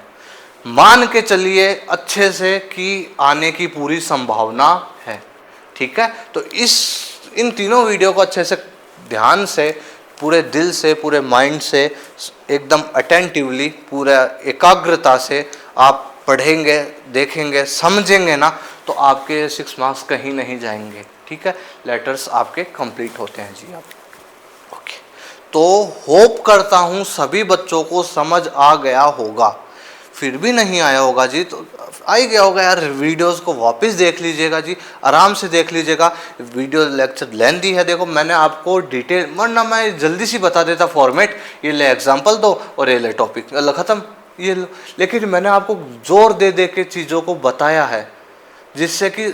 मान के चलिए अच्छे से कि आने की पूरी संभावना है, ठीक है। तो इन तीनों वीडियो को अच्छे से ध्यान से, पूरे दिल से, पूरे माइंड से, एकदम अटेंटिवली, पूरा एकाग्रता से आप पढ़ेंगे, देखेंगे, समझेंगे ना, तो आपके 6 मार्क्स कहीं नहीं जाएंगे, ठीक है। लेटर्स आपके कंप्लीट होते हैं जी। आप ओके, तो होप करता हूँ सभी बच्चों को समझ आ गया होगा। फिर भी नहीं आया होगा जी तो आ ही गया होगा यार, वीडियोस को वापस देख लीजिएगा जी, आराम से देख लीजिएगा। वीडियो लेक्चर लेंथी है, देखो मैंने आपको डिटेल, वरना मैं जल्दी सी बता देता फॉर्मेट, ये ले एग्जांपल दो और ये ले टॉपिक, ख़त्म, ये लो। लेकिन मैंने आपको जोर दे दे के चीज़ों को बताया है, जिससे कि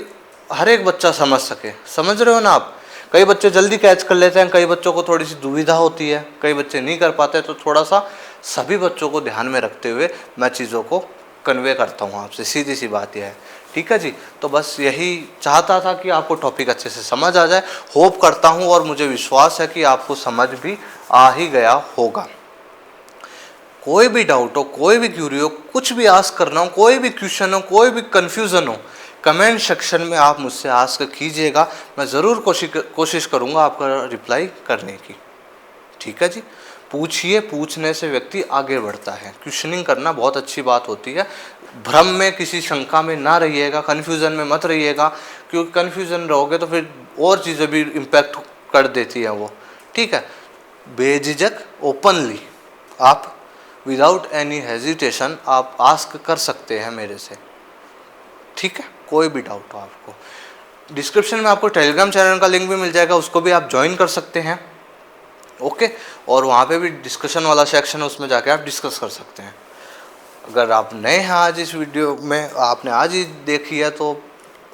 हर एक बच्चा समझ सके। समझ रहे हो ना आप। कई बच्चे जल्दी कैच कर लेते हैं, कई बच्चों को थोड़ी सी दुविधा होती है, कई बच्चे नहीं कर पाते। तो थोड़ा सा सभी बच्चों को ध्यान में रखते हुए मैं चीज़ों को कन्वे करता हूँ आपसे, सीधी सी बात यह है, ठीक है जी। तो बस यही चाहता था कि आपको टॉपिक अच्छे से समझ आ जाए। होप करता हूँ और मुझे विश्वास है कि आपको समझ भी आ ही गया होगा। कोई भी डाउट हो, कोई भी क्यूरी हो, कुछ भी आस्क करना हो, कोई भी क्वेश्चन हो, कोई भी कन्फ्यूज़न हो, कमेंट सेक्शन में आप मुझसे आस्क कीजिएगा। मैं ज़रूर कोशिश करूँगा आपका रिप्लाई करने की, ठीक है जी। पूछिए, पूछने से व्यक्ति आगे बढ़ता है। क्वेश्चनिंग करना बहुत अच्छी बात होती है। भ्रम में, किसी शंका में ना रहिएगा, कन्फ्यूज़न में मत रहिएगा, क्योंकि कन्फ्यूज़न रहोगे तो फिर और चीज़ें भी इम्पैक्ट कर देती हैं वो, ठीक है। बेझिझक ओपनली आप विदाउट एनी हेजिटेशन आप आस्क कर सकते हैं मेरे से, ठीक है। कोई भी डाउट हो आपको, डिस्क्रिप्शन में आपको टेलीग्राम चैनल का लिंक भी मिल जाएगा, उसको भी आप ज्वाइन कर सकते हैं, ओके। और वहाँ पे भी डिस्कशन वाला सेक्शन है, उसमें जाके आप डिस्कस कर सकते हैं। अगर आप नए हैं आज इस वीडियो में, आपने आज ही देखी है, तो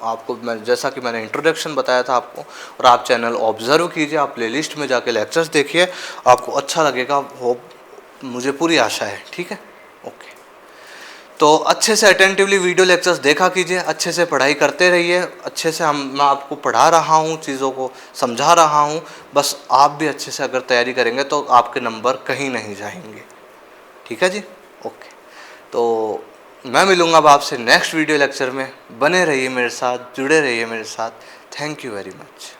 आपको मैं जैसा कि मैंने इंट्रोडक्शन बताया था आपको, और आप चैनल ऑब्जर्व कीजिए, आप प्लेलिस्ट में जाके लेक्चर्स देखिए, आपको अच्छा लगेगा, वो मुझे पूरी आशा है, ठीक है, ओके। तो अच्छे से अटेंटिवली वीडियो लेक्चर्स देखा कीजिए, अच्छे से पढ़ाई करते रहिए, अच्छे से मैं आपको पढ़ा रहा हूँ, चीज़ों को समझा रहा हूँ। बस आप भी अच्छे से अगर तैयारी करेंगे तो आपके नंबर कहीं नहीं जाएंगे, ठीक है जी, ओके। तो मैं मिलूँगा अब आपसे नेक्स्ट वीडियो लेक्चर में। बने रहिए मेरे साथ, जुड़े रहिए मेरे साथ। Thank you very much.